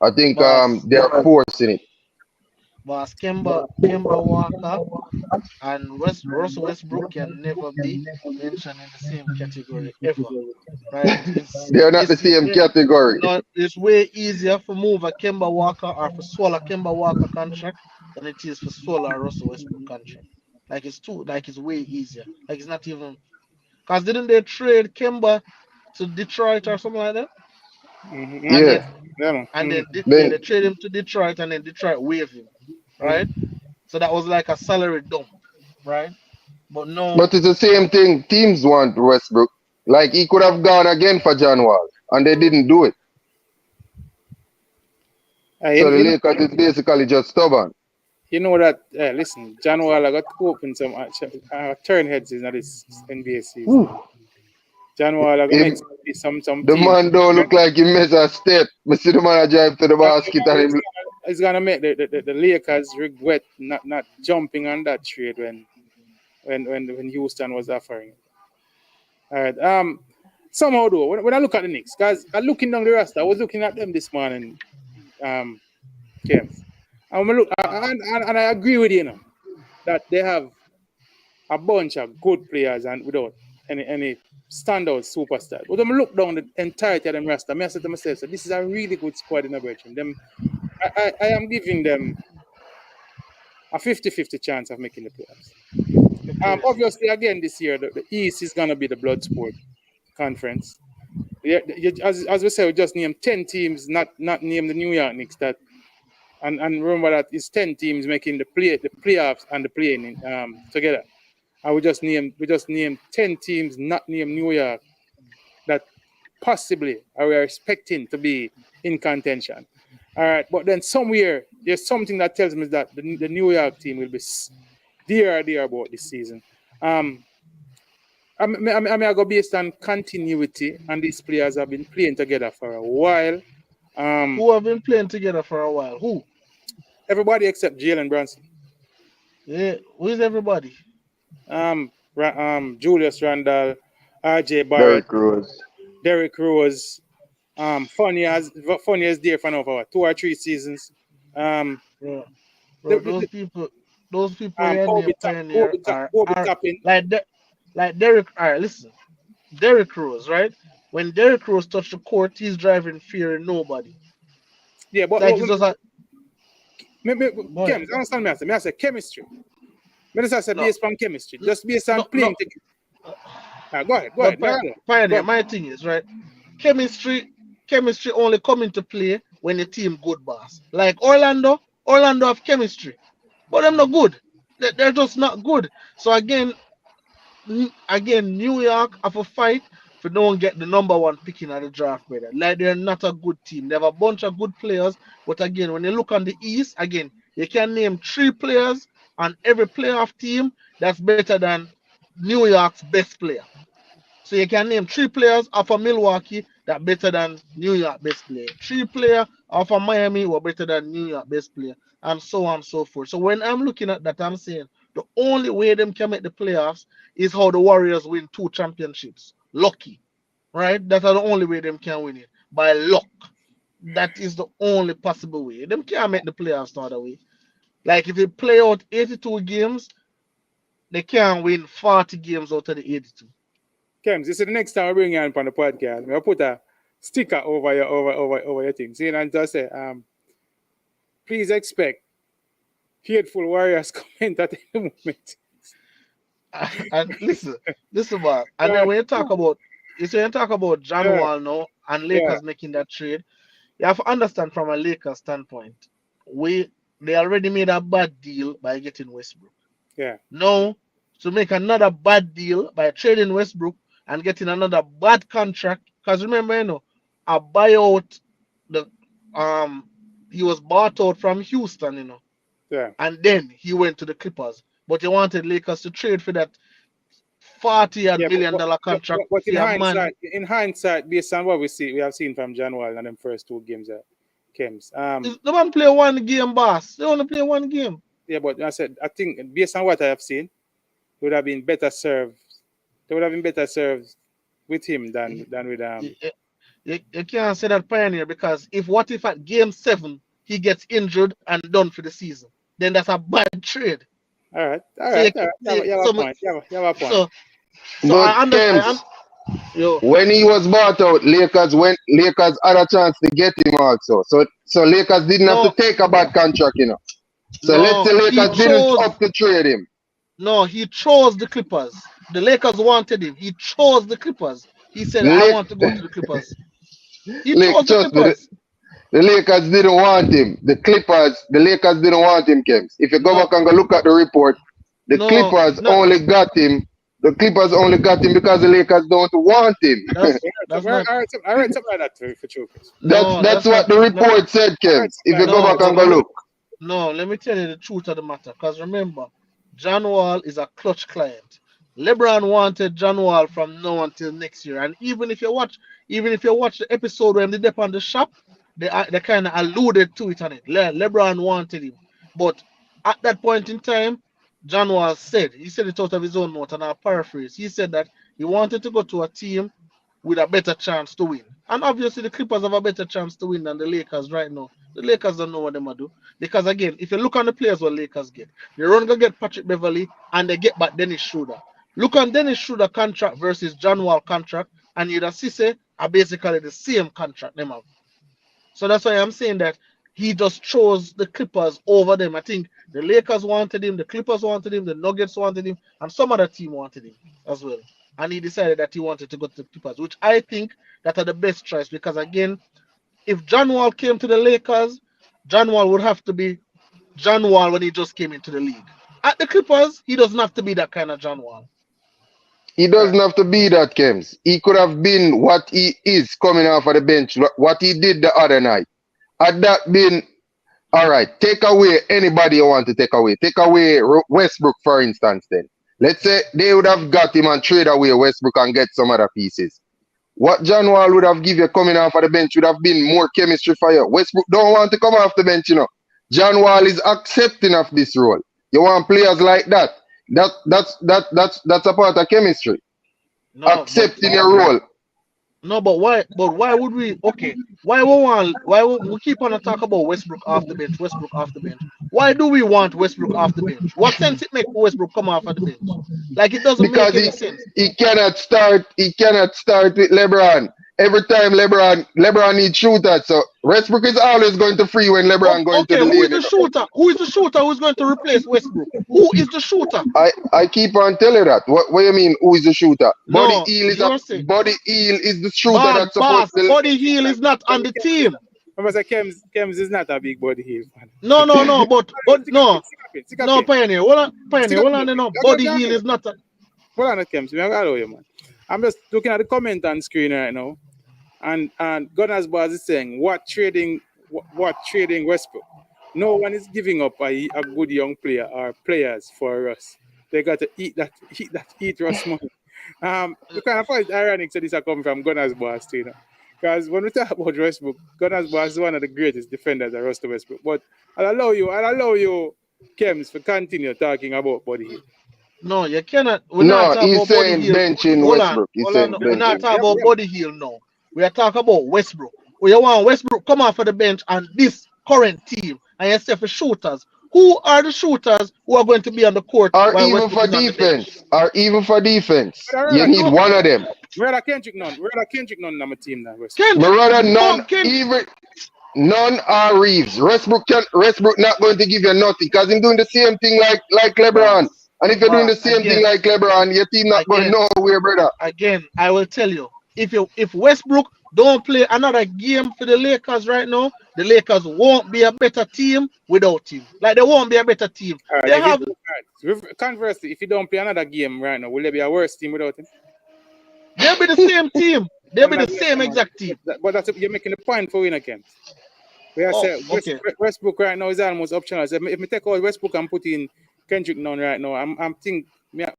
I think Boss, they're forcing it. Kemba Walker and Russell Westbrook can never be mentioned in the same category ever. Right? They're not the It's same way, category. it's way easier for move a Kemba Walker or for swallow Kemba Walker contract than it is for swallow a Russell Westbrook contract. It's way easier. Like it's not even because didn't they trade Kemba to Detroit or something like that? mm-hmm, And mm-hmm. Yeah. then Yeah, man. and Mm-hmm. then yeah, Then, they trade him to Detroit and then Detroit waived him. Right? Mm-hmm. So that was like a salary dump, right? But no, but it's the same thing. Teams want Westbrook. Like he could have gone again for John Wall, and they didn't do it. You, So the you know Lakers is basically just stubborn. you know that. Listen, John Wall got to open some turn heads in this NBA season. Whew. John Wall got to make Him, some the teams. man don't look like he miss a step. Me see the man a drive to the basket and him. It's gonna make the Lakers regret not jumping on that trade when Houston was offering. All right. Somehow though, when I look at the Knicks, guys, I'm looking down the roster. I was looking at them this morning, um, James. And, when I look, uh, and I agree with you, that they have a bunch of good players and without any standout superstars. But when I look down the entirety of them roster, I said to myself, so this is a really good squad in the virgin. I am giving them a 50-50 chance of making the playoffs. 50. Obviously, again, this year, the East is going to be the blood sport conference. Yeah, as we said, we just named 10 teams, not name the New York Knicks. And remember that it's 10 teams making the playoffs and the playing together. And we just named 10 teams, not named New York, that possibly are we are expecting to be in contention. All right, but then somewhere there's something that tells me that the New York team will be there or there about this season. Um, I go based on continuity, and these players have been playing together for a while. Who have been playing together for a while? Who? Everybody except Jalen Brunson. Yeah, who is everybody? Julius Randle, RJ Barrett, Derrick Rose. Derrick Rose. Funny as there for now for what, 2 or 3 seasons. Um, Bro, the, bro, the, the, those people here near Pioneer Obi are Toppin. like Derek. All right, listen, Derek Rose, right? When Derek Rose touched the court, he's driving fear in nobody. Yeah, It's but like he's just a boy. Kems, understand me? I say chemistry. Me just say No, based on chemistry, just based on no, no. playing together. Go ahead, go But ahead. No, no, go Pioneer, ahead. my thing is right. Chemistry, chemistry only come into play when the team good, boss. Like Orlando have chemistry, but them not good. They're just not good. So again, New York have a fight for don't get the number one picking at the draft, brother. Like they're not a good team. They have a bunch of good players, but again, when you look on the East, again, you can name 3 players on every playoff team that's better than New York's best player. So you can name 3 players off of Milwaukee that better than New York best player. 3 player off of Miami were better than New York best player, and so on and so forth. So when I'm looking at that, I'm saying the only way them can make the playoffs is how the Warriors win 2 championships. Lucky, right? That's the only way them can win it by luck. That is the only possible way. Them can't make the playoffs no other way. Like if they play out 82 games, they can't win 40 games out of the 82. Kems, this is the next time I bring you on the podcast. I'll put a sticker over your thing. See, and just say, please expect hateful warriors comment at any moment. And listen, man. And then Yeah, when you talk about, John yeah, Wall now and yeah, Lakers making that trade, you have to understand from a Lakers standpoint, we they already made a bad deal by getting Westbrook. yeah. Now to make another bad deal by trading Westbrook and getting another bad contract, because remember, a buyout, the he was bought out from Houston, Yeah. and then he went to the Clippers. But you wanted Lakers to trade for that 40 odd Yeah, million dollar contract but for a man. in hindsight, based on what we have seen from John Wall in them first 2 games, Kems. The man play one game, boss. They only play one game. Yeah, but I said I think based on what I have seen, they would have been better served. They would have been better served with him You, than with you can't say that Pioneer because what if at game 7 he gets injured and done for the season? Then that's a bad trade. So all right. You have a point. You have a point. so so But I understand. Kems, Yo, when he was bought out, Lakers had a chance to get him also. So Lakers didn't have to no, take a bad contract. So let's no, say Lakers didn't up to trade him. he chose the Clippers. The Lakers wanted him. He chose the Clippers. He said, "I Lake, want to go to the Clippers." He chose the Trust me, Clippers. the Lakers didn't want him. The Lakers didn't want him, Kems. If you go No, back and go look at the report, the no, Clippers not only got him. The Clippers only got him because the Lakers don't want him. that's not I read something like that for true, Chris. no, That's that's what not the no, report said, I read Kems. something If like you that. go no. back But and go let me look. no, let me tell you the truth of the matter. Because remember, John Wall is a clutch client. LeBron wanted John Wall from now until next year. And even if you watch the episode when they dip on the shop, they kind of alluded to it on it. LeBron wanted him. But at that point in time, John Wall he said it out of his own mouth, and I'll paraphrase. He said that he wanted to go to a team with a better chance to win. And obviously the Clippers have a better chance to win than the Lakers right now. The Lakers don't know what they might do. Because again, if you look on the players what Lakers get, they're only gonna get Patrick Beverly and they get back Dennis Schroeder. Look on Dennis Schroeder contract versus John Wall contract, and you'd say are basically the same contract them have. So that's why I'm saying that he just chose the Clippers over them. I think the Lakers wanted him, the Clippers wanted him, the Nuggets wanted him, and some other team wanted him as well. And he decided that he wanted to go to the Clippers, which I think that are the best choice because again, if John Wall came to the Lakers, John Wall would have to be John Wall when he just came into the league. At the Clippers, he doesn't have to be that kind of John Wall. He All right. doesn't have to be that, Kems. He could have been what he is coming off of the bench, what he did the other night. Had that been, all right, take away anybody you want to take away. Take away Westbrook, for instance, then. Let's say they would have got him and trade away Westbrook and get some other pieces. What John Wall would have given you coming off of the bench would have been more chemistry for you. Westbrook don't want to come off the bench, you know. John Wall is accepting of this role. You want players like that. That's a part of chemistry. No, but Accepting your role. no, but why? But why would we? Okay, why we want? Why we keep on to talk about Westbrook off the bench? Westbrook off the bench. Why do we want Westbrook off the bench? What sense it make for Westbrook come off of the bench? Like it doesn't Because make any sense. he cannot start with LeBron. Every time LeBron needs shooters. So Westbrook is always going to free when LeBron going to Okay, the who is lane. the shooter? Who is the shooter who's going to replace Westbrook? Who is the shooter? I keep on telling you that. What do you mean? Who is the shooter? No, you're saying Buddy Hield is the shooter that's supposed to. Buddy Hield is not on the team. I must say, Kems is not a big body heel fan. No, but no, no, Pioneer. Pioneer. Hold on, no. Buddy Hield is not. Hold on, Kems. Me allow you, man. I'm just looking at the comment on screen right now, and Gunners Bars is saying what trading Westbrook. No one is giving up a good young player or players for us. They got to eat Russ money. You kind of find it ironic that this are coming from Gunners Bars too, you know. Because when we talk about Westbrook, Gunners Bars is one of the greatest defenders at Russell Westbrook. But I'll allow you, Kems, to continue talking about Buddy Hield. No, you cannot. We're No, not talking he's about Buddy saying Hield. benching Hold on, Westbrook. He's hold saying on. We're not benching. talking about Buddy Hield now. We are talking about Westbrook. We want Westbrook come off of the bench and this current team and you say for shooters. Who are the shooters who are going to be on the court Or while even Westbrook for is on the bench? defense. Or even for defense. But I You rather need one of them. Where Kendrick none on my team now. Westbrook. Kendrick, But rather none, Kendrick. even none are Reeves. Westbrook not going to give you nothing because he's doing the same thing like LeBron. Boss, And if you're doing the boss, same thing like LeBron, your team not going again, nowhere, brother. again, I will tell you, if Westbrook don't play another game for the Lakers right now, the Lakers won't be a better team without him. Like they won't be a better team. They have Conversely, if you don't play another game right now, will there be a worse team without him? they'll be the same team. They'll be the same exact team. But that's you're making the point for winner, Kent. We are saying Okay. Westbrook right now is almost optional. So if we take out Westbrook and put in Kendrick Nunn right now, I'm think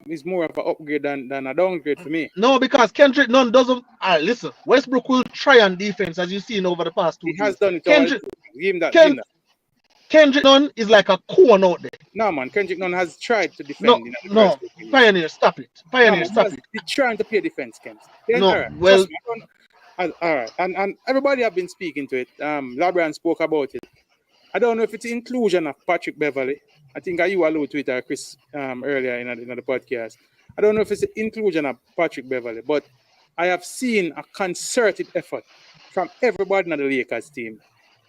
it's more of an upgrade than a downgrade for me. No, because Kendrick Nunn doesn't. Listen, Westbrook will try on defense as you've seen over the past 2 He years. has done it. Kendrick, Give him that. Kendrick Nunn is like a cone out there. No, man. Kendrick Nunn has tried to defend. No, in the no. first place. Pioneer, stop it. Pioneer, stop it. He's trying to play defense, Kent. Then, No, all right, well- trust me, all right, and everybody have been speaking to it. Labran spoke about it. I don't know if it's inclusion of Patrick Beverly. I think you alluded to it, Chris, earlier in the podcast. I don't know if it's the inclusion of Patrick Beverly, but I have seen a concerted effort from everybody in the Lakers team.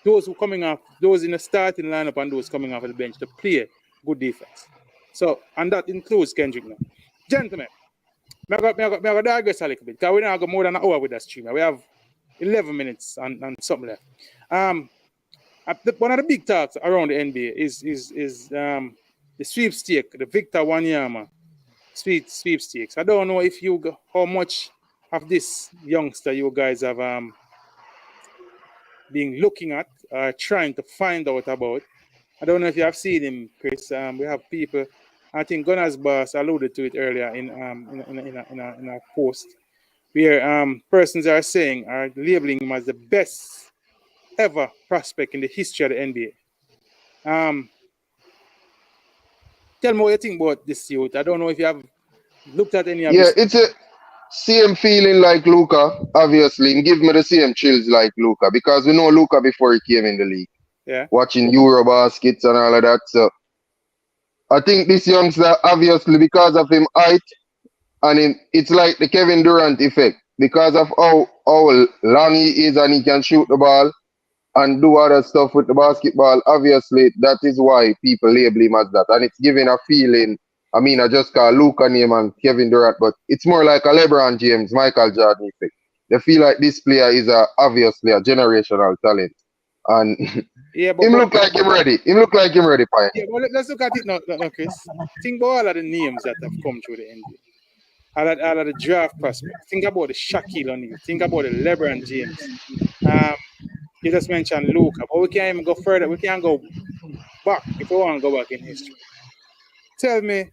Those who coming off, those in the starting lineup and those coming off the bench to play good defense. So, and that includes Kendrick now. Gentlemen, I got digress a little bit because we now got more than an hour with that stream. We have 11 minutes and something left. One of the big talks around the NBA is the sweepstake, the Victor Wanyama sweepstakes. I don't know if how much of this youngster you guys have been looking at, trying to find out about. I don't know if you have seen him, Chris. We have people. I think Gunners Boss alluded to it earlier in a post where persons are labeling him as the best ever prospect in the history of the NBA. Tell me what you think about this youth. I don't know if you have looked at any of Yeah, this. it's a same feeling like Luca, obviously, and give me the same chills like Luca because we know Luca before he came in the league. Yeah. Watching Eurobaskets and all of that. So I think this youngster, obviously, because of him height, and it's like the Kevin Durant effect. Because of how long he is and he can shoot the ball and do other stuff with the basketball, obviously, that is why people label him as that. And it's giving a feeling, I just call Luca name and Kevin Durant, but it's more like a LeBron James, Michael Jordan effect. They feel like this player is obviously a generational talent. And Yeah, but him look like him ready. Pine. Yeah, well, let's look at it now, Chris. Think about all of the names that have come through the NBA. All of the draft prospects. Think about the Shaquille O'Neal. Think about the LeBron James. You just mentioned Luka, but we can't even go further. We can't go back if we want to go back in history. Tell me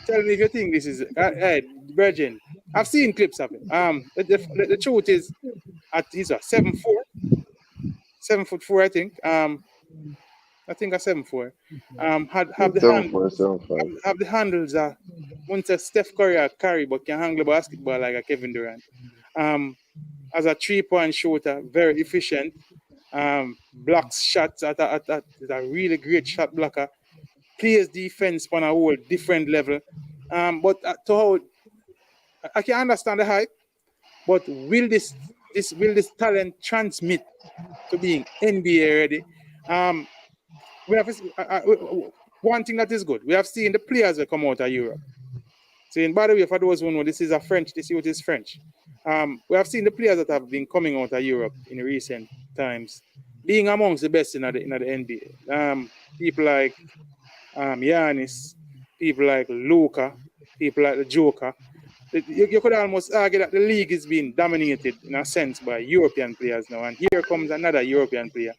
Tell me if you think this is hey, Virgin. I've seen clips of it. The truth is, he's a 7'4", 7'4", I think. I think a 7'4". Have the Seven hand four, 7'5". have the handles. Once a Steph Curry a carry, but can handle basketball like a Kevin Durant. As a 3-point shooter, very efficient. Blocks shots is a really great shot blocker. Plays defense on a whole different level. But to how I can understand the hype, but will this talent transmit to being NBA ready? We have one thing that is good. We have seen the players that come out of Europe. Saying, by the way, for those who know, this youth is French. We have seen the players that have been coming out of Europe in recent times being amongst the best in the NBA. People like Giannis, people like Luka, people like the Joker. You could almost argue that the league is being dominated in a sense by European players now. And here comes another European player.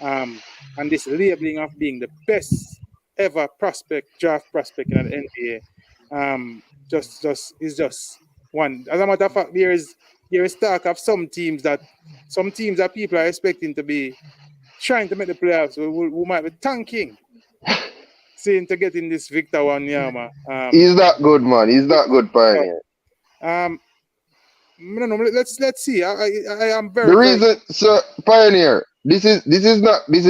And this labeling of being the best ever draft prospect in the NBA. Just one. As a matter of fact, there is talk of some teams that people are expecting to be trying to make the playoffs who might be tanking, saying to get in this Victor Wanyama. He's that good, man. He's that good, Pioneer. No, let's see. I am The very, very. reason, so Pioneer, this is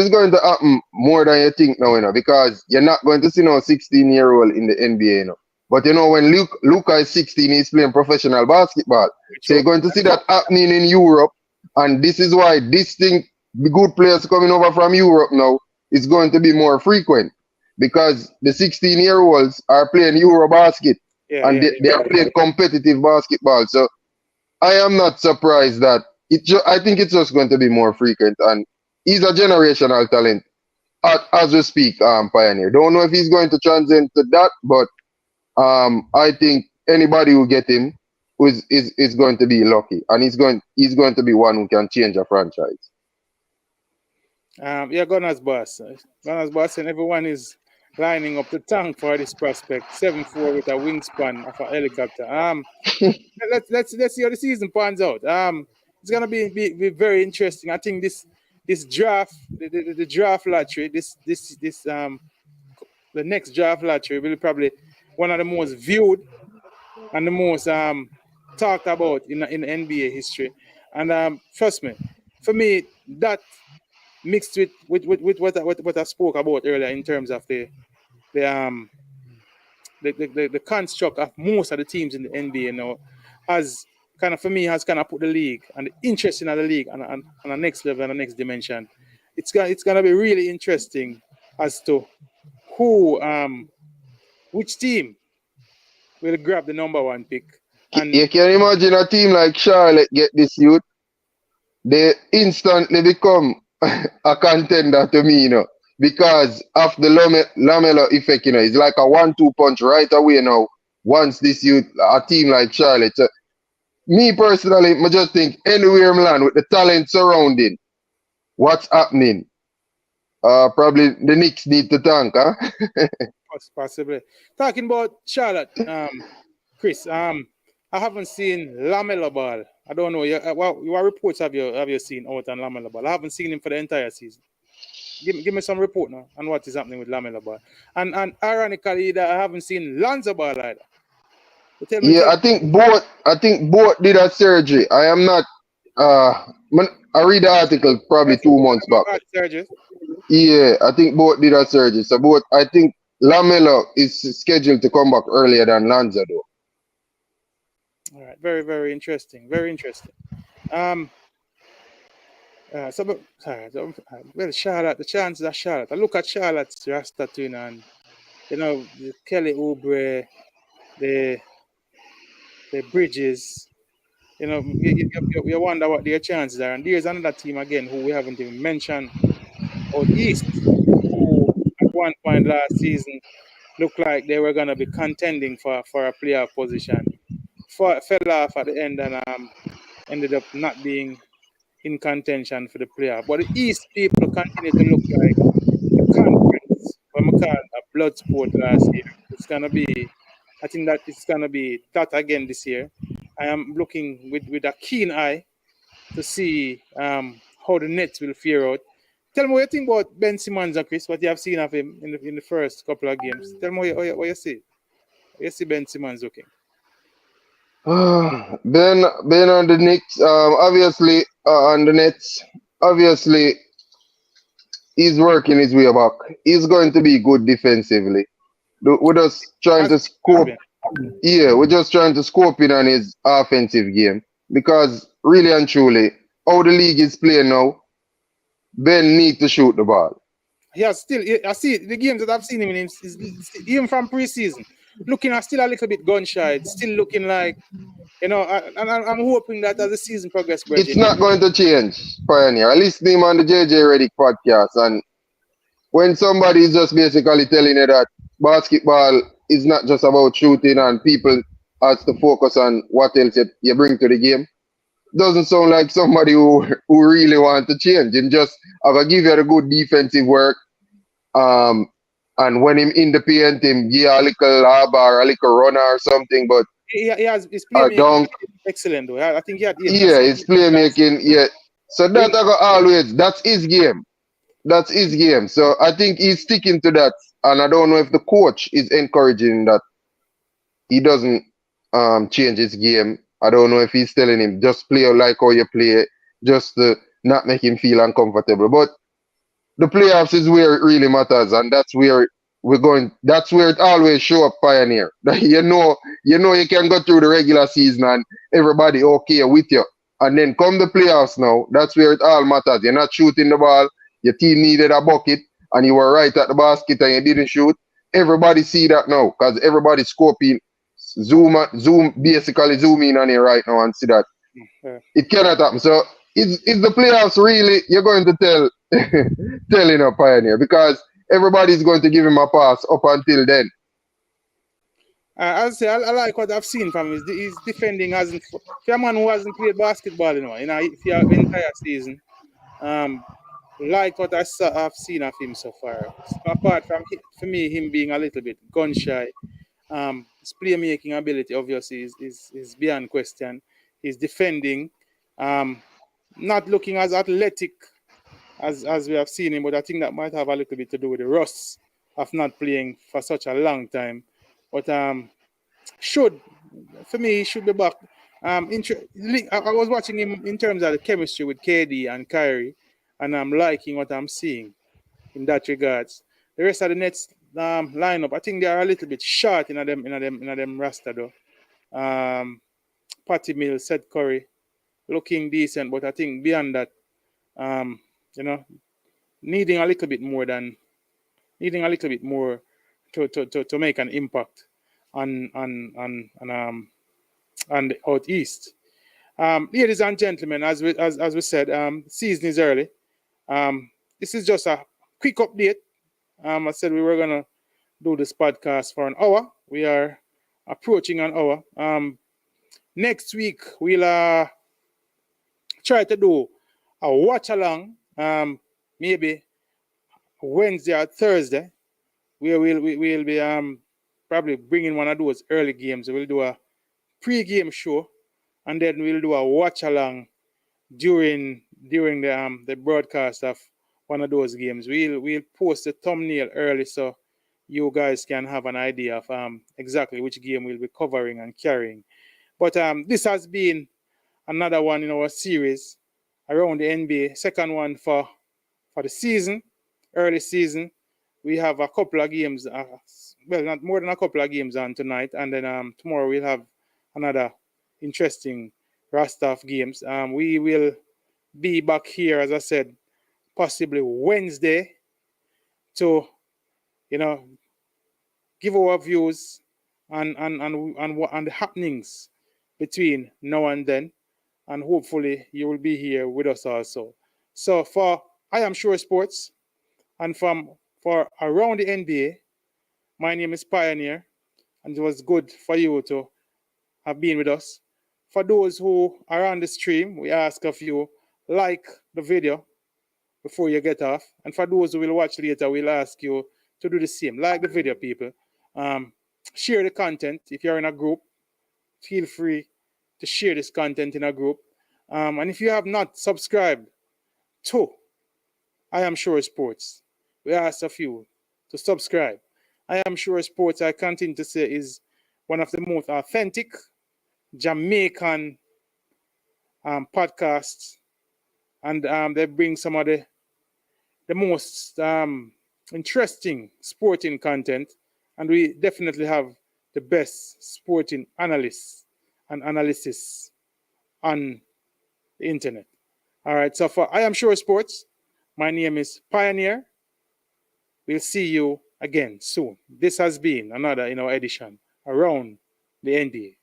going to happen more than you think now, because you're not going to see no 16-year-old in the NBA, But when Luca is 16, he's playing professional basketball. So you're going to see that happening in Europe, and this is why the good players coming over from Europe now is going to be more frequent, because the 16-year-olds are playing Euro basket, and they are playing competitive basketball. So I am not surprised that I think it's just going to be more frequent, and he's a generational talent as we speak. Pioneer. Don't know if he's going to transcend to that, but I think anybody who get him is going to be lucky, and he's going to be one who can change a franchise. Gunners boss, and everyone is lining up the tank for this prospect. 7'4" with a wingspan of a helicopter. Let's see how the season pans out. It's gonna be very interesting. I think this draft, the draft lottery, the next draft lottery will be probably one of the most viewed and the most talked about in NBA history. And trust me, for me, that mixed with what I spoke about earlier in terms of the construct of most of the teams in the NBA now has kind of put the league and the interest in the league on the next level and the next dimension. It's gonna be really interesting as to which team will grab the number one pick. And you can imagine a team like Charlotte get this youth, they instantly become a contender to me, because of the Lamelo effect, it's like a 1-2 punch right away now. Once this youth, a team like Charlotte, so me personally, I just think anywhere in Milan with the talent surrounding, what's happening? Probably the Knicks need to tank, huh? Possibly. Talking about Charlotte, Chris, I haven't seen Lamelo ball. I don't know. What reports have you seen out on Lamelo ball? I haven't seen him for the entire season. Give me some report now on what is happening with Lamelo ball. And ironically, I haven't seen Lonzo ball either. I think both did a surgery. I am not. I read the article probably 2 months back. Surgery. Yeah, I think both did a surgery. So I think Lamelo is scheduled to come back earlier than Lonzo, though. All right, very, very interesting. Very interesting. Well, Charlotte, the chances of Charlotte. I look at Charlotte's roster too, and the Kelly Oubre, the Bridges. You wonder what their chances are. And there's another team again who we haven't even mentioned out east, who at one point last season looked like they were going to be contending for a playoff position. Fell off at the end and ended up not being in contention for the playoff. But the East people continue to look like the conference, what we call a blood sport last year. it's gonna be. I think that it's gonna be that again this year. I am looking with a keen eye to see how the Nets will fare out. Tell me what you think about Ben Simmons and Chris. What you have seen of him in the first couple of games. Tell me what you see. How you see Ben Simmons looking. Ben on the Knicks, obviously on the Nets, obviously he's working his way back. He's going to be good defensively. We're just trying As to he has scope. been. Yeah, we're just trying to scope in on his offensive game because really and truly, how the league is playing now, Ben need to shoot the ball. He has still. I see the games that I've seen him in, even from preseason, looking at still a little bit gun shy. Still looking like I'm hoping that as the season progresses, It's Bridget, not going to change, Pioneer. I listened to him on the JJ Reddick podcast, and when somebody is just basically telling you that basketball is not just about shooting and people has to focus on what else you bring to the game, doesn't sound like somebody who really want to change. Him just I will give you the good defensive work. Um, and when him in the paint, him yeah a little lob or a little runner or something, but he has his a playmaking dunk, excellent though. I think he had 8 yeah, assists his last playmaking, season. yeah. So that I go always that's his game. That's his game. So I think he's sticking to that. And I don't know if the coach is encouraging that he doesn't change his game. I don't know if he's telling him just play like how you play, just to not make him feel uncomfortable. But the playoffs is where it really matters, and that's where we're going. That's where it always show up, Pioneer. You can go through the regular season and everybody okay with you, and then come the playoffs now. That's where it all matters. You're not shooting the ball. Your team needed a bucket, and you were right at the basket and you didn't shoot. Everybody see that now because everybody's scoping. Basically zoom in on it right now and see that Yeah. it cannot happen. So is the playoffs really you're going to tell telling a Pioneer because everybody's going to give him a pass up until then. I say I like what I've seen from him. His defending hasn't. For a man who hasn't played basketball, if you entire season, um, like what I've seen of him so far. Apart from for me, him being a little bit gun shy, his playmaking ability obviously is beyond question. His defending, um, not looking as athletic as we have seen him, but I think that might have a little bit to do with the rust of not playing for such a long time. But should for me, he should be back. I was watching him in terms of the chemistry with KD and Kyrie, and I'm liking what I'm seeing in that regards. The rest of the Nets lineup, I think they are a little bit short in them roster though. Patty Mills, Seth Curry, looking decent, but I think beyond that, um, you know, needing a little bit more than needing a little bit more to make an impact on the out east. Ladies and gentlemen, as we said, season is early. This is just a quick update. I said we were gonna do this podcast for an hour. We are approaching an hour. Next week we'll try to do a watch along. Maybe Wednesday or Thursday. We'll be probably bringing one of those early games. We'll do a pre-game show, and then we'll do a watch along during the broadcast of one of those games. We'll post the thumbnail early so you guys can have an idea of exactly which game we'll be covering and carrying. But this has been another one in our series around the NBA. Second one for the season, early season. We have a couple of games, well, not more than a couple of games on tonight, and then tomorrow we'll have another interesting roster of games. We will be back here, as I said, possibly Wednesday to you know give our views on the happenings between now and then, and hopefully you will be here with us also. So for I am Sure Sports, and for around the NBA, my name is Pioneer, and it was good for you to have been with us. For those who are on the stream, we ask of you like the video before you get off, and for those who will watch later, we'll ask you to do the same. Like the video, people. Um, Share the content. If you're in a group, feel free to share this content in a group. And if you have not subscribed to I Am Sure Sports, we ask of you to subscribe. I Am Sure Sports, I continue to say, is one of the most authentic Jamaican podcasts, and they bring some of the most interesting sporting content, and we definitely have the best sporting analysts and analysis on the internet. All right, so for I Am Sure Sports, my name is Pioneer. We'll see you again soon. This has been another edition around the NDA.